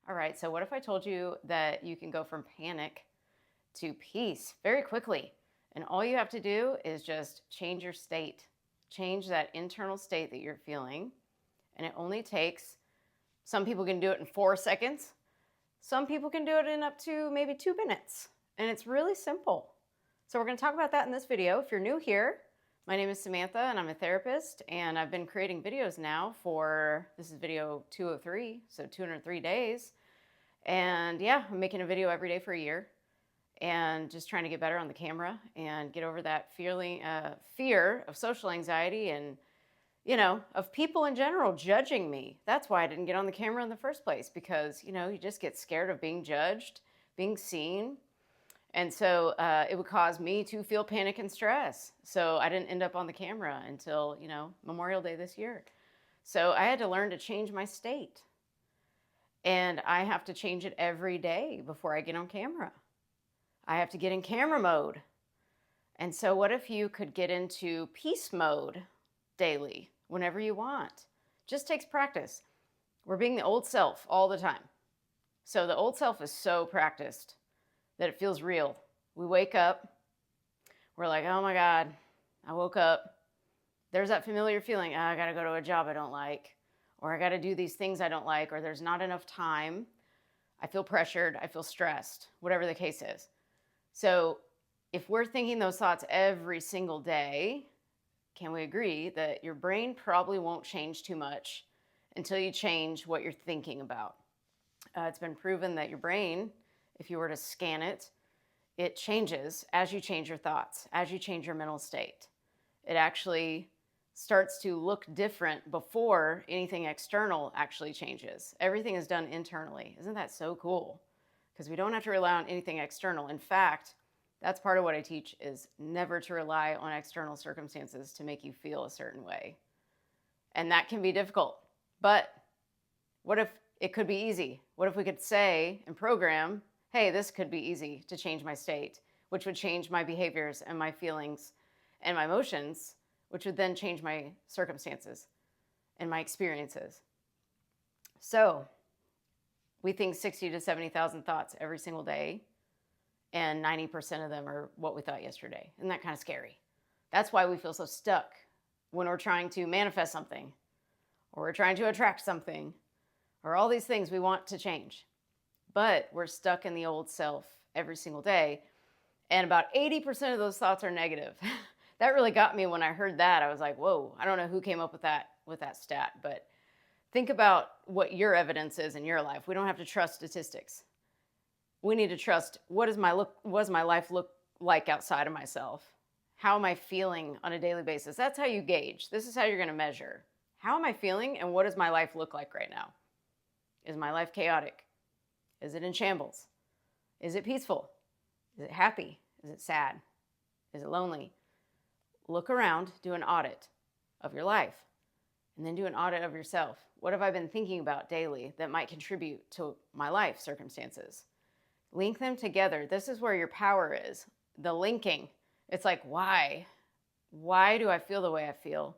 All right, so what if I told you that you can go from panic to peace very quickly? And all you have to do is just change your state, change that internal state that you're feeling. And it only takes, some people can do it in 4 seconds, some people can do it in up to maybe 2 minutes. And it's really simple. So we're going to talk about that in this video. If you're new here, my name is Samantha and I'm a therapist, and I've been creating videos now for, this is video 203, so 203 days. And yeah, I'm making a video every day for a year and just trying to get better on the camera and get over that fear of social anxiety and, of people in general judging me. That's why I didn't get on the camera in the first place, because, you just get scared of being judged, being seen. And so it would cause me to feel panic and stress. So I didn't end up on the camera until, Memorial Day this year. So I had to learn to change my state. And I have to change it every day before I get on camera. I have to get in camera mode. And so what if you could get into peace mode daily, whenever you want? Just takes practice. We're being the old self all the time. So the old self is so practiced that it feels real. We wake up, we're like, oh my God, I woke up. There's that familiar feeling, I gotta go to a job I don't like, or I gotta do these things I don't like, or there's not enough time. I feel pressured, I feel stressed, whatever the case is. So if we're thinking those thoughts every single day, can we agree that your brain probably won't change too much until you change what you're thinking about? It's been proven that your brain, if you were to scan it, it changes as you change your thoughts, as you change your mental state. It actually starts to look different before anything external actually changes. Everything is done internally. Isn't that so cool? Because we don't have to rely on anything external. In fact, that's part of what I teach, is never to rely on external circumstances to make you feel a certain way. And that can be difficult. But what if it could be easy? What if we could say and program, hey, this could be easy to change my state, which would change my behaviors and my feelings and my emotions, which would then change my circumstances and my experiences. So we think 60 to 70,000 thoughts every single day, and 90% of them are what we thought yesterday. Isn't that kind of scary? That's why we feel so stuck when we're trying to manifest something, or we're trying to attract something, or all these things we want to change. But we're stuck in the old self every single day, and about 80% of those thoughts are negative. That really got me when I heard that. I was like, whoa, I don't know who came up with that stat, but think about what your evidence is in your life. We don't have to trust statistics. We need to trust, what does my life look like outside of myself? How am I feeling on a daily basis? That's how you gauge. This is how you're going to measure. How am I feeling, and what does my life look like right now? Is my life chaotic? Is it in shambles? Is it peaceful? Is it happy? Is it sad? Is it lonely? Look around, do an audit of your life, and then do an audit of yourself. What have I been thinking about daily that might contribute to my life circumstances? Link them together. This is where your power is. The linking. It's like, why? Why do I feel the way I feel?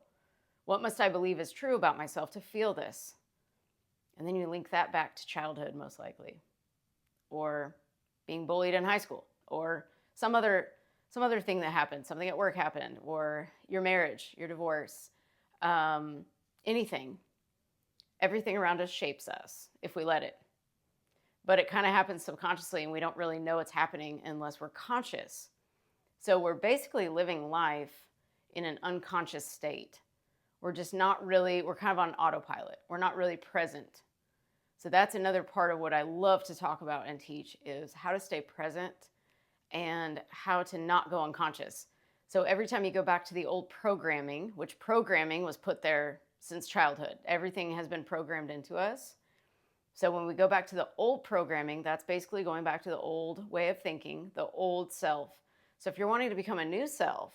What must I believe is true about myself to feel this? And then you link that back to childhood, most likely, or being bullied in high school, or some other thing that happened, something at work happened, or your marriage, your divorce, anything. Everything around us shapes us if we let it. But it kind of happens subconsciously, and we don't really know it's happening unless we're conscious. So we're basically living life in an unconscious state. We're kind of on autopilot. We're not really present. So that's another part of what I love to talk about and teach, is how to stay present and how to not go unconscious. So every time you go back to the old programming, which programming was put there since childhood, everything has been programmed into us. So when we go back to the old programming, that's basically going back to the old way of thinking, the old self. So if you're wanting to become a new self,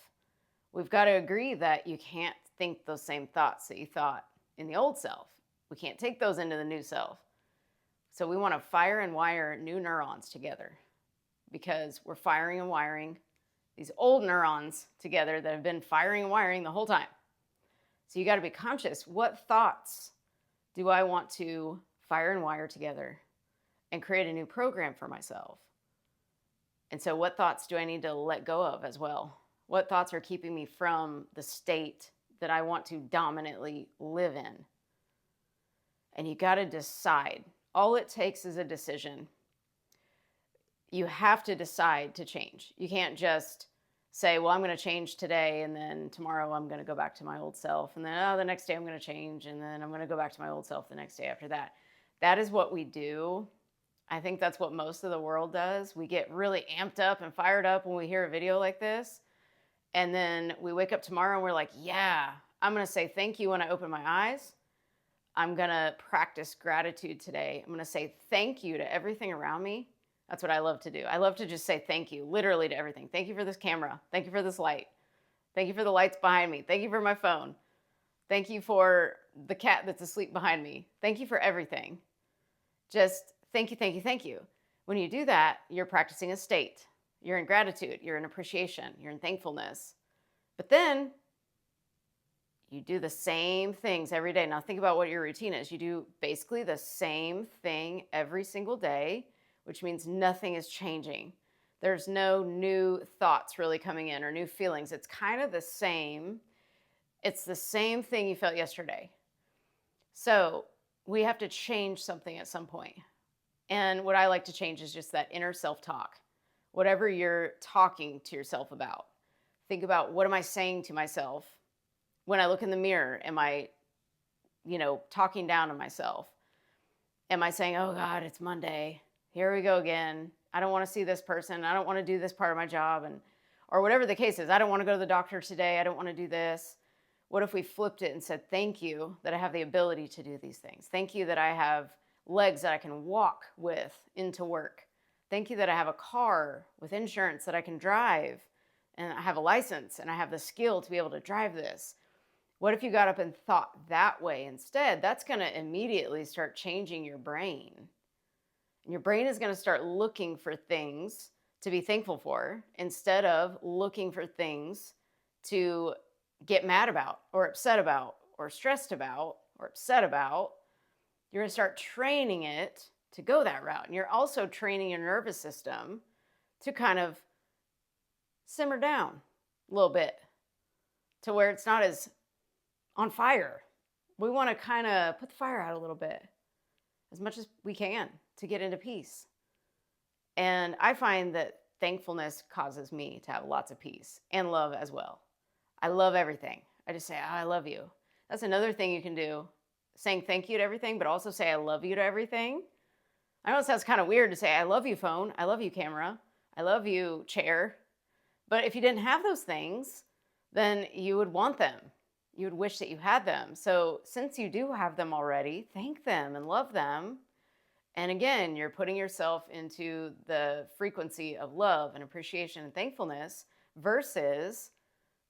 we've got to agree that you can't think those same thoughts that you thought in the old self. We can't take those into the new self. So we want to fire and wire new neurons together, because we're firing and wiring these old neurons together that have been firing and wiring the whole time. So you got to be conscious. What thoughts do I want to fire and wire together? and create a new program for myself. And so what thoughts do I need to let go of as well? What thoughts are keeping me from the state that I want to dominantly live in? And you got to decide. All it takes is a decision. You have to decide to change. You can't just say, well, I'm going to change today, and then tomorrow I'm going to go back to my old self, and then the next day I'm going to change, and then I'm going to go back to my old self the next day after that. That is what we do. I think that's what most of the world does. We get really amped up and fired up when we hear a video like this, and then we wake up tomorrow and we're like, yeah, I'm going to say thank you when I open my eyes. I'm going to practice gratitude today. I'm going to say thank you to everything around me. That's what I love to do. I love to just say thank you, literally to everything. Thank you for this camera. Thank you for this light. Thank you for the lights behind me. Thank you for my phone. Thank you for the cat that's asleep behind me. Thank you for everything. Just thank you, thank you, thank you. When you do that, you're practicing a state. You're in gratitude. You're in appreciation. You're in thankfulness. But then you do the same things every day. Now think about what your routine is. You do basically the same thing every single day, which means nothing is changing. There's no new thoughts really coming in or new feelings. It's kind of the same. It's the same thing you felt yesterday. So we have to change something at some point. And what I like to change is just that inner self-talk. Whatever you're talking to yourself about. Think about, what am I saying to myself? When I look in the mirror, am I, talking down to myself? Am I saying, oh God, it's Monday. Here we go again. I don't want to see this person. I don't want to do this part of my job. Or whatever the case is. I don't want to go to the doctor today. I don't want to do this. What if we flipped it and said, thank you that I have the ability to do these things. Thank you that I have legs that I can walk with into work. Thank you that I have a car with insurance that I can drive, and I have a license and I have the skill to be able to drive this. What if you got up and thought that way instead? That's going to immediately start changing your brain. And your brain is going to start looking for things to be thankful for instead of looking for things to get mad about or upset about or stressed about or upset about. You're going to start training it to go that route. And you're also training your nervous system to kind of simmer down a little bit to where it's not as on fire. We want to kind of put the fire out a little bit as much as we can to get into peace. And I find that thankfulness causes me to have lots of peace and love as well. I love everything. I just say, oh, I love you. That's another thing you can do. Saying thank you to everything, but also say I love you to everything. I know it sounds kind of weird to say I love you phone, I love you camera, I love you chair. But if you didn't have those things, then you would want them. You would wish that you had them. So since you do have them already, thank them and love them. And again, you're putting yourself into the frequency of love and appreciation and thankfulness versus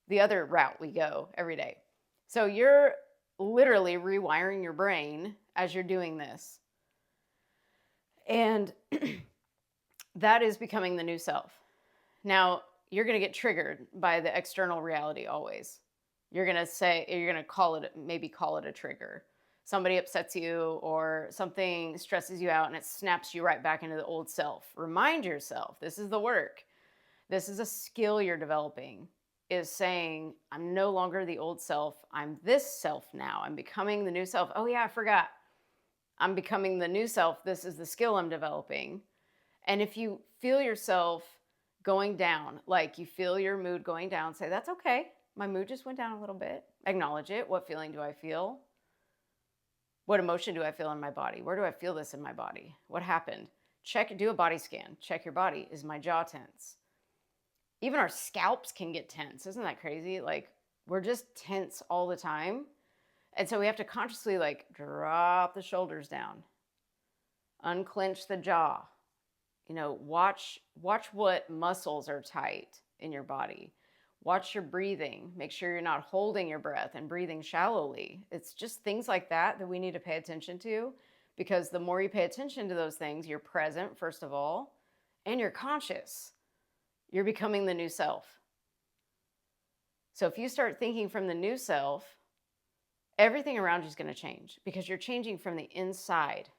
the other route we go every day. So you're literally rewiring your brain as you're doing this. And that is becoming the new self. Now, you're going to get triggered by the external reality always. You're going to call it a trigger. Somebody upsets you or something stresses you out and it snaps you right back into the old self. Remind yourself, this is the work. This is a skill you're developing, is saying, I'm no longer the old self. I'm this self now. I'm becoming the new self. Oh yeah, I forgot. I'm becoming the new self. This is the skill I'm developing. And if you feel yourself going down, like you feel your mood going down, say, that's okay. My mood just went down a little bit. Acknowledge it. What feeling do I feel? What emotion do I feel in my body? Where do I feel this in my body? What happened? Do a body scan. Check your body. Is my jaw tense? Even our scalps can get tense. Isn't that crazy? Like, we're just tense all the time. And so we have to consciously drop the shoulders down, unclench the jaw, watch what muscles are tight in your body. Watch your breathing. Make sure you're not holding your breath and breathing shallowly. It's just things like that we need to pay attention to, because the more you pay attention to those things, you're present, first of all, and you're conscious. You're becoming the new self. So if you start thinking from the new self, everything around you is going to change because you're changing from the inside,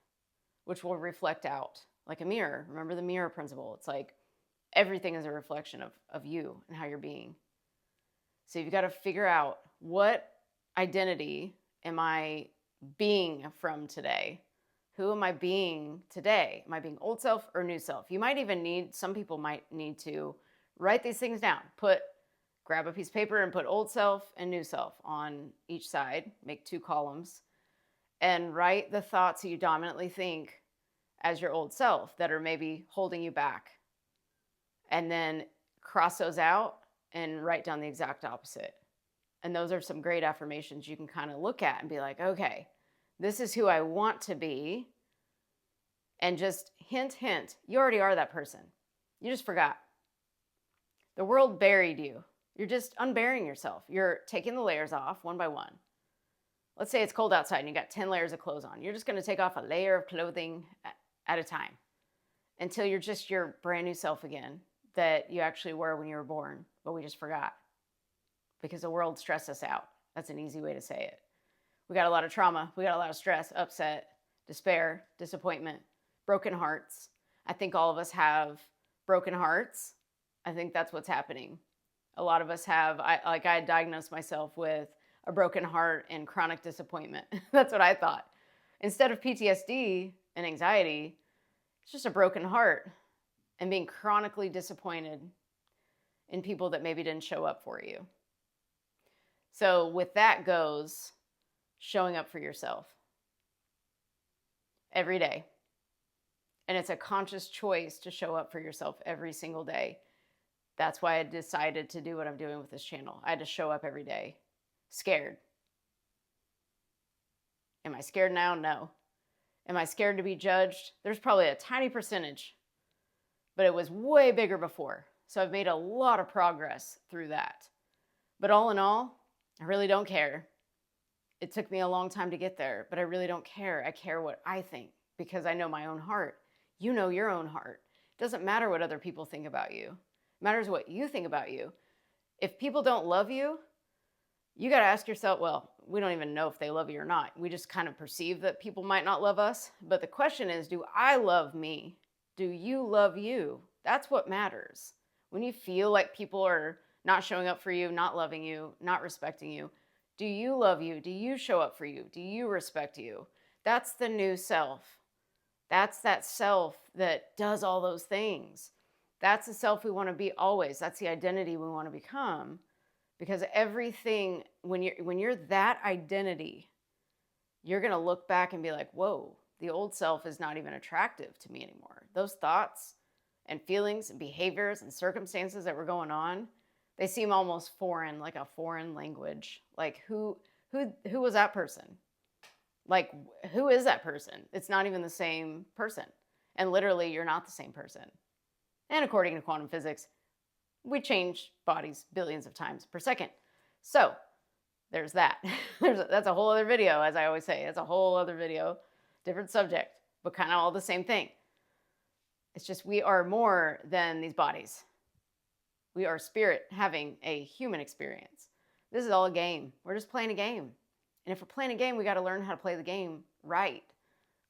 which will reflect out. like a mirror. Remember the mirror principle. It's like everything is a reflection of you and how you're being. So you've got to figure out, what identity am I being from today? Who am I being today? Am I being old self or new self? You might even need, some people might need to write these things down. Grab a piece of paper and put old self and new self on each side, make 2 columns, and write the thoughts that you dominantly think as your old self that are maybe holding you back. And then cross those out and write down the exact opposite. And those are some great affirmations you can kind of look at and be like, okay, this is who I want to be. And just hint, hint, you already are that person. You just forgot. The world buried you. You're just unburying yourself. You're taking the layers off one by one. Let's say it's cold outside and you got 10 layers of clothes on. You're just going to take off a layer of clothing at a time until you're just your brand new self again that you actually were when you were born, but we just forgot because the world stressed us out. That's an easy way to say it. We got a lot of trauma. We got a lot of stress, upset, despair, disappointment, broken hearts. I think all of us have broken hearts. I think that's what's happening. A lot of us have, I diagnosed myself with a broken heart and chronic disappointment. That's what I thought. Instead of PTSD and anxiety, it's just a broken heart and being chronically disappointed in people that maybe didn't show up for you. So with that goes showing up for yourself every day. And it's a conscious choice to show up for yourself every single day. That's why I decided to do what I'm doing with this channel. I had to show up every day, scared. Am I scared now? No. Am I scared to be judged? There's probably a tiny percentage, but it was way bigger before. So I've made a lot of progress through that. But all in all, I really don't care. It took me a long time to get there, but I really don't care. I care what I think because I know my own heart. You know your own heart. It doesn't matter what other people think about you. It matters what you think about you. If people don't love you, you got to ask yourself, well, we don't even know if they love you or not. We just kind of perceive that people might not love us. But the question is, do I love me? Do you love you? That's what matters. When you feel like people are not showing up for you, not loving you, not respecting you, do you love you? Do you show up for you? Do you respect you? That's the new self. That's that self that does all those things. That's the self we want to be always. That's the identity we want to become. Because everything, when you're that identity, you're going to look back and be like, whoa, the old self is not even attractive to me anymore. Those thoughts and feelings and behaviors and circumstances that were going on, they seem almost foreign, like a foreign language. Like who was that person? Like, who is that person? It's not even the same person. And literally, you're not the same person. And according to quantum physics, we change bodies billions of times per second. So there's that. That's a whole other video, as I always say. It's a whole other video, different subject, but kind of all the same thing. It's just we are more than these bodies. We are spirit having a human experience. This is all a game. We're just playing a game. And if we're playing a game, we got to learn how to play the game right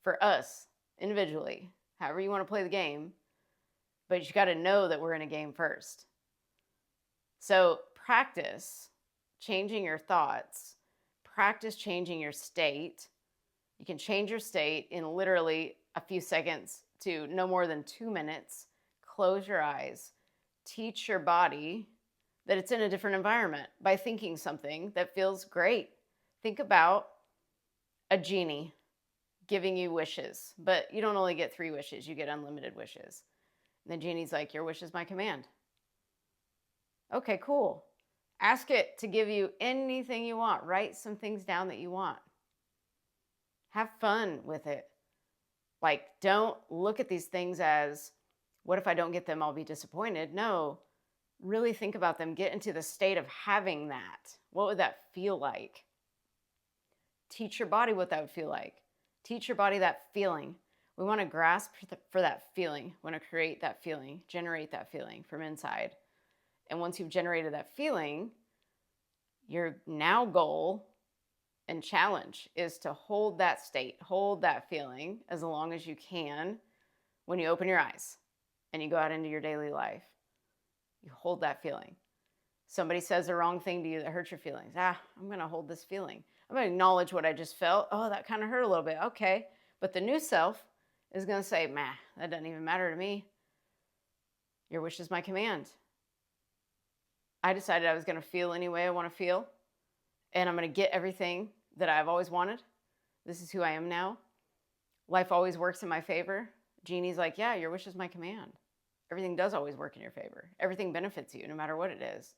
for us individually, however you want to play the game. But you got to know that we're in a game first. So practice changing your thoughts. Practice changing your state. You can change your state in literally a few seconds to no more than 2 minutes. Close your eyes. Teach your body that it's in a different environment by thinking something that feels great. Think about a genie giving you wishes, but you don't only get 3 wishes, you get unlimited wishes. And the genie's like, your wish is my command. Okay, cool. Ask it to give you anything you want. Write some things down that you want. Have fun with it. Like, don't look at these things as, what if I don't get them, I'll be disappointed. No, really think about them. Get into the state of having that. What would that feel like? Teach your body what that would feel like. Teach your body that feeling. We want to grasp for that feeling. We want to create that feeling, generate that feeling from inside. And once you've generated that feeling, your now goal and challenge is to hold that state, hold that feeling as long as you can when you open your eyes and you go out into your daily life. You hold that feeling. Somebody says the wrong thing to you that hurts your feelings. I'm going to hold this feeling. I'm going to acknowledge what I just felt. Oh, that kind of hurt a little bit. Okay. But the new self is going to say, that doesn't even matter to me. Your wish is my command. I decided I was going to feel any way I want to feel. And I'm going to get everything that I've always wanted. This is who I am now. Life always works in my favor. Genie's like, yeah, your wish is my command. Everything does always work in your favor. Everything benefits you, no matter what it is.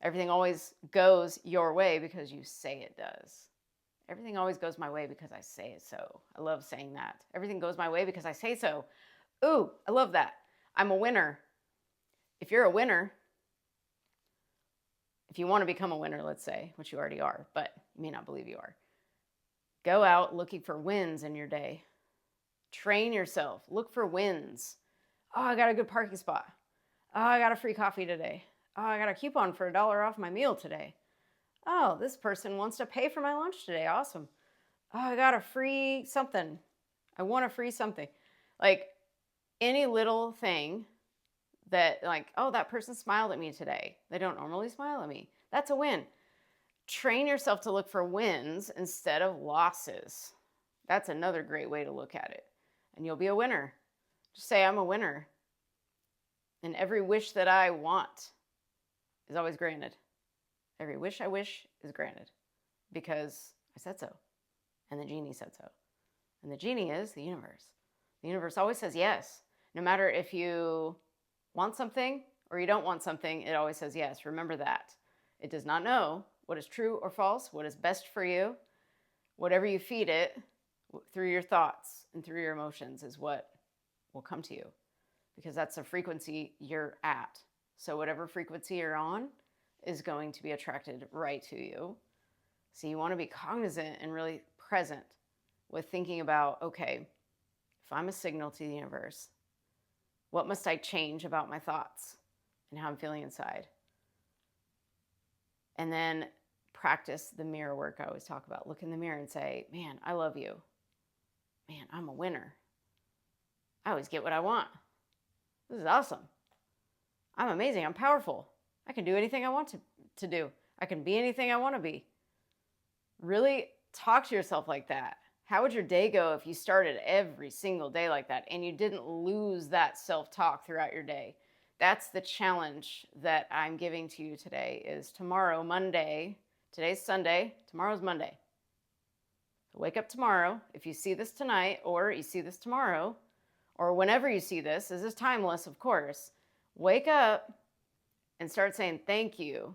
Everything always goes your way because you say it does. Everything always goes my way because I say it so. I love saying that. Everything goes my way because I say so. Ooh, I love that. I'm a winner. If you're a winner, if you want to become a winner, let's say, which you already are, but you may not believe you are, go out looking for wins in your day. Train yourself. Look for wins. Oh, I got a good parking spot. Oh, I got a free coffee today. Oh, I got a coupon for $1 off my meal today. Oh, this person wants to pay for my lunch today. Awesome. Oh, I got a free something. I want a free something. Like any little thing that that person smiled at me today. They don't normally smile at me. That's a win. Train yourself to look for wins instead of losses. That's another great way to look at it. And you'll be a winner. Just say, I'm a winner. And every wish that I want is always granted. Every wish I wish is granted because I said so. And the genie said so. And the genie is the universe. The universe always says yes. No matter if you want something or you don't want something, it always says yes. Remember that. It does not know what is true or false, what is best for you. Whatever you feed it through your thoughts and through your emotions is what will come to you because that's the frequency you're at. So whatever frequency you're on is going to be attracted right to you. So you want to be cognizant and really present with thinking about, okay, if I'm a signal to the universe, what must I change about my thoughts and how I'm feeling inside? And then practice the mirror work I always talk about. Look in the mirror and say, man, I love you. Man, I'm a winner. I always get what I want. This is awesome. I'm amazing. I'm powerful. I can do anything I want to do. I can be anything I want to be. Really talk to yourself like that. How would your day go if you started every single day like that and you didn't lose that self-talk throughout your day? That's the challenge that I'm giving to you today is tomorrow, Monday. Today's Sunday. Tomorrow's Monday. So wake up tomorrow. If you see this tonight or you see this tomorrow or whenever you see this is timeless, of course. Wake up and start saying thank you.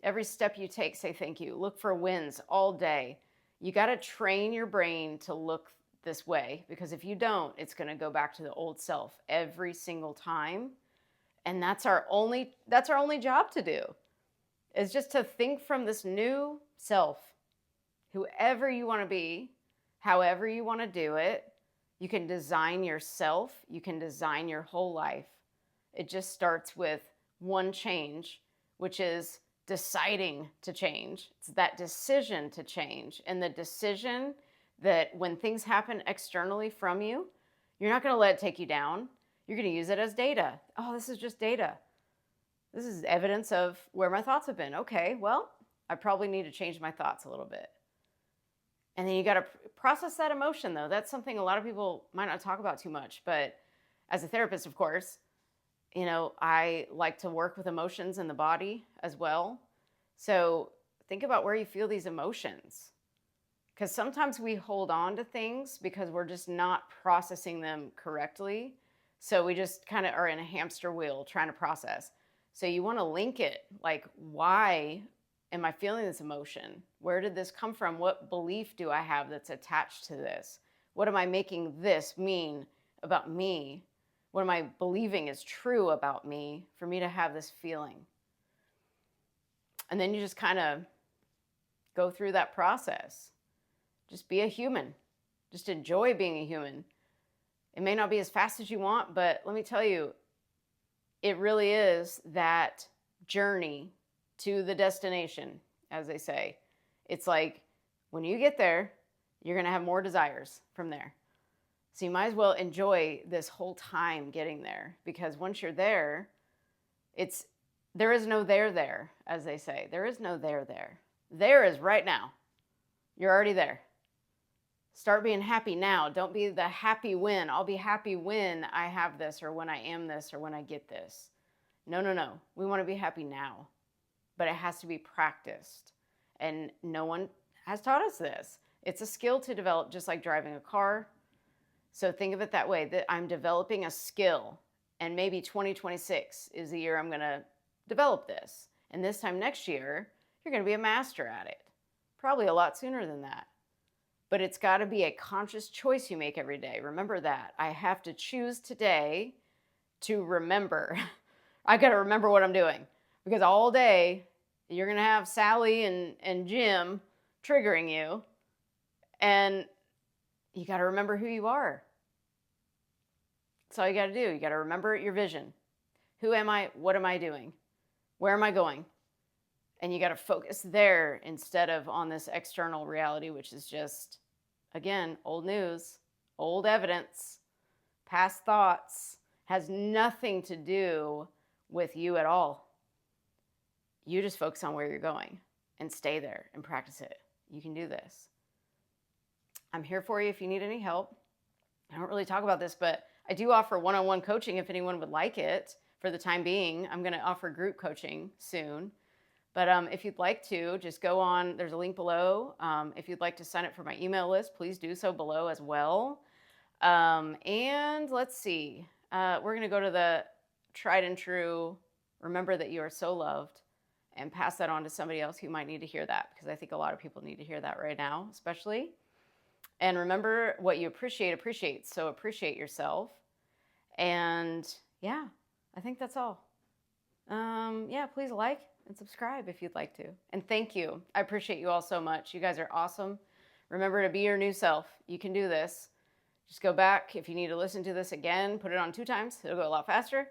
Every step you take, say thank you. Look for wins all day. You got to train your brain to look this way because if you don't, it's going to go back to the old self every single time. And that's our only job to do is just to think from this new self, whoever you want to be, however you want to do it. You can design yourself. You can design your whole life. It just starts with one change, which is deciding to change. It's that decision to change. And the decision that when things happen externally from you, you're not going to let it take you down. You're going to use it as data. Oh, this is just data. This is evidence of where my thoughts have been. Okay, well, I probably need to change my thoughts a little bit. And then you got to process that emotion, though. That's something a lot of people might not talk about too much. But as a therapist, of course, I like to work with emotions in the body as well. So think about where you feel these emotions. Because sometimes we hold on to things because we're just not processing them correctly. So we just kind of are in a hamster wheel trying to process. So you want to link it, like, why am I feeling this emotion? Where did this come from? What belief do I have that's attached to this? What am I making this mean about me? What am I believing is true about me for me to have this feeling? And then you just kind of go through that process. Just be a human. Just enjoy being a human. It may not be as fast as you want, but let me tell you, it really is that journey to the destination, as they say. It's like when you get there, you're going to have more desires from there. So you might as well enjoy this whole time getting there, because once you're there, there is no there, as they say. There is no there. There is right now. You're already there. Start being happy now. Don't be the happy when. I'll be happy when I have this, or when I am this, or when I get this. No. We want to be happy now. But it has to be practiced. And no one has taught us this. It's a skill to develop, just like driving a car. So think of it that way, that I'm developing a skill. And maybe 2026 is the year I'm going to develop this. And this time next year, you're going to be a master at it. Probably a lot sooner than that. But it's got to be a conscious choice you make every day. Remember that. I have to choose today to remember. I got to remember what I'm doing. Because all day, you're going to have Sally and Jim triggering you. And you got to remember who you are. That's all you got to do. You got to remember your vision. Who am I? What am I doing? Where am I going? And you got to focus there instead of on this external reality, which is just, again, old news, old evidence, past thoughts, has nothing to do with you at all. You just focus on where you're going and stay there and practice it. You can do this. I'm here for you if you need any help. I don't really talk about this, but I do offer one-on-one coaching if anyone would like it. For the time being, I'm going to offer group coaching soon. But if you'd like to, just go on, there's a link below. If you'd like to sign up for my email list, please do so below as well. And let's see, we're going to go to the tried and true, remember that you are so loved, and pass that on to somebody else who might need to hear that, because I think a lot of people need to hear that right now, especially. And remember, what you appreciate. So appreciate yourself. And yeah, I think that's all. Yeah, please like and subscribe if you'd like to. And thank you. I appreciate you all so much. You guys are awesome. Remember to be your new self. You can do this. Just go back. If you need to listen to this again, put it on 2 times. It'll go a lot faster.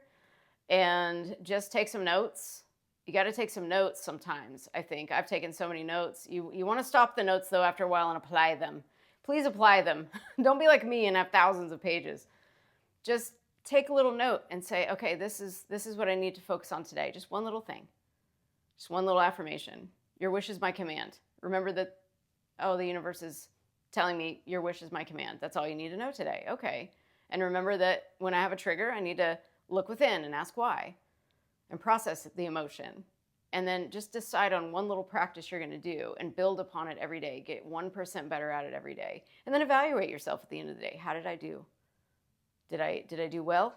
And just take some notes. You got to take some notes sometimes, I think. I've taken so many notes. You want to stop the notes, though, after a while and apply them. Please apply them. Don't be like me and have thousands of pages. Just take a little note and say, okay, this is what I need to focus on today. Just one little thing. Just one little affirmation. Your wish is my command. Remember that, the universe is telling me your wish is my command. That's all you need to know today. Okay. And remember that when I have a trigger, I need to look within and ask why and process the emotion. And then just decide on one little practice you're going to do and build upon it every day. Get 1% better at it every day. And then evaluate yourself at the end of the day. How did I do? Did I do well?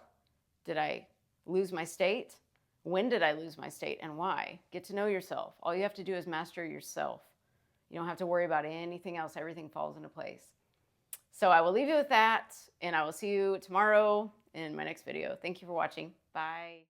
Did I lose my state? When did I lose my state and why? Get to know yourself. All you have to do is master yourself. You don't have to worry about anything else. Everything falls into place. So I will leave you with that, and I will see you tomorrow in my next video. Thank you for watching. Bye.